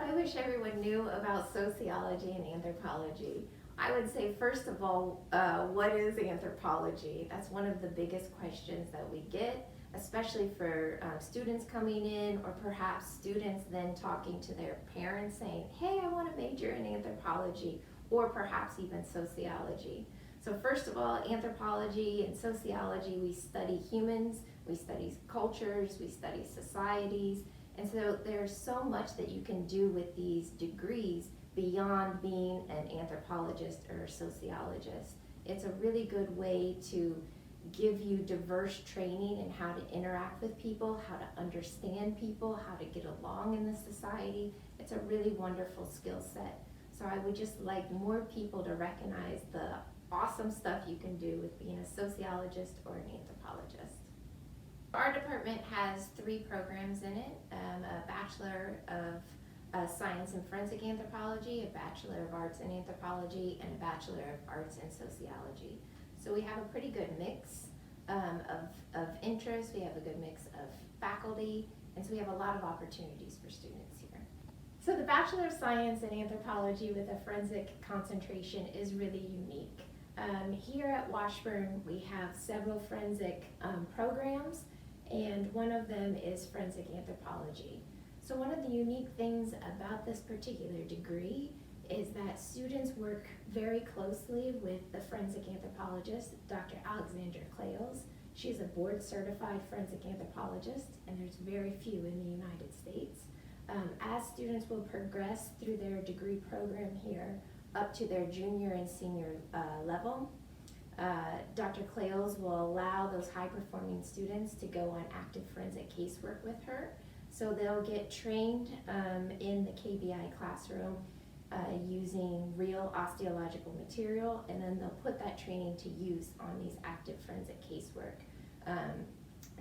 I wish everyone knew about sociology and anthropology. I would say, first of all, what is anthropology? That's one of the biggest questions that we get, especially for students coming in, or perhaps students then talking to their parents saying, hey, I want to major in anthropology, or perhaps even sociology. So first of all, anthropology and sociology, we study humans, we study cultures, we study societies, and so there's so much that you can do with these degrees beyond being an anthropologist or a sociologist. It's a really good way to give you diverse training in how to interact with people, how to understand people, how to get along in the society. It's a really wonderful skill set. So I would just like more people to recognize the awesome stuff you can do with being a sociologist or an anthropologist. Our department has 3 programs in it, a Bachelor of Science in Forensic Anthropology, a Bachelor of Arts in Anthropology, and a Bachelor of Arts in Sociology. So we have a pretty good mix of interests, we have a good mix of faculty, and so we have a lot of opportunities for students here. So the Bachelor of Science in Anthropology with a forensic concentration is really unique. Here at Washburn, we have several forensic programs, and one of them is forensic anthropology. So one of the unique things about this particular degree is that students work very closely with the forensic anthropologist, Dr. Alexandra Clales. She's a board certified forensic anthropologist, and there's very few in the United States. As students will progress through their degree program here up to their junior and senior level, Dr. Clales will allow those high-performing students to go on active forensic casework with her. So they'll get trained in the KBI classroom using real osteological material, and then they'll put that training to use on these active forensic casework.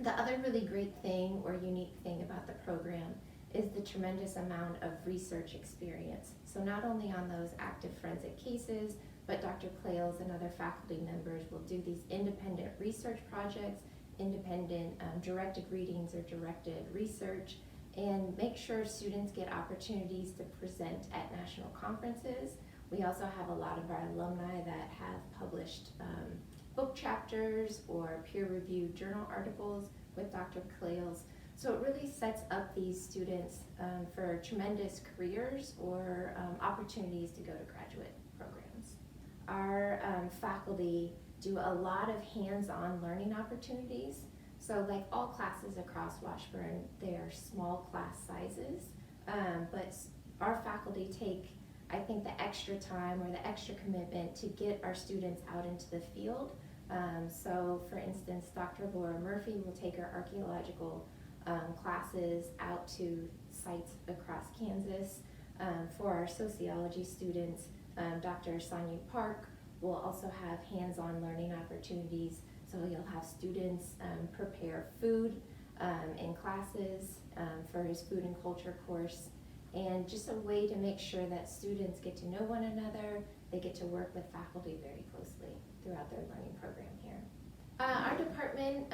The other really great thing or unique thing about the program is the tremendous amount of research experience. So not only on those active forensic cases, but Dr. Clales and other faculty members will do these independent research projects, independent directed readings or directed research, and make sure students get opportunities to present at national conferences. We also have a lot of our alumni that have published book chapters or peer-reviewed journal articles with Dr. Clales. So it really sets up these students for tremendous careers or opportunities to go to graduate programs. Our faculty do a lot of hands-on learning opportunities. So like all classes across Washburn, they are small class sizes, but our faculty take, I think, the extra time or the extra commitment to get our students out into the field. So for instance, Dr. Laura Murphy will take our archaeological classes out to sites across Kansas. For our sociology students, Dr. Sonia Park will also have hands-on learning opportunities. So you'll have students prepare food in classes for his food and culture course, and just a way to make sure that students get to know one another, they get to work with faculty very closely throughout their learning program here. Our department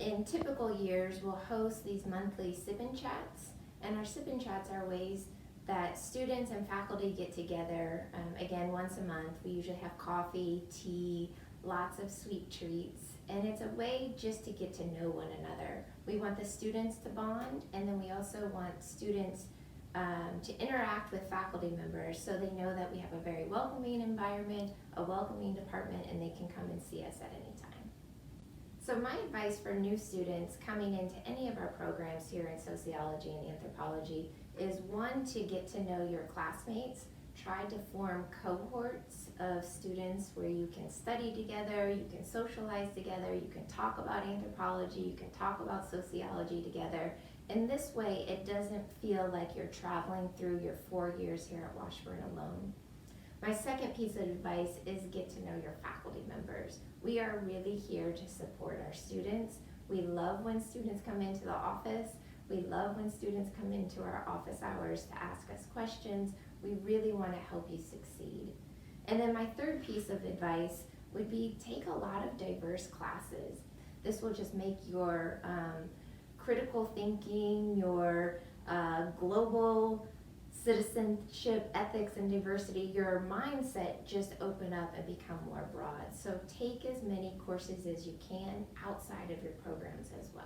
in typical years will host these monthly sip-in chats, and our sip-in chats are ways that students and faculty get together, again, once a month. We usually have coffee, tea, lots of sweet treats, and it's a way just to get to know one another. We want the students to bond, and then we also want students to interact with faculty members so they know that we have a very welcoming environment, a welcoming department, and they can come and see us at any time. So my advice for new students coming into any of our programs here in sociology and anthropology is, one, to get to know your classmates. Try to form cohorts of students where you can study together, you can socialize together, you can talk about anthropology, you can talk about sociology together. In this way, it doesn't feel like you're traveling through your 4 years here at Washburn alone. My second piece of advice is get to know your faculty members. We are really here to support our students. We love when students come into the office. We love when students come into our office hours to ask us questions. We really want to help you succeed. And then my third piece of advice would be, take a lot of diverse classes. This will just make your critical thinking, your global citizenship, ethics, and diversity, your mindset just open up and become more broad. So take as many courses as you can outside of your programs as well.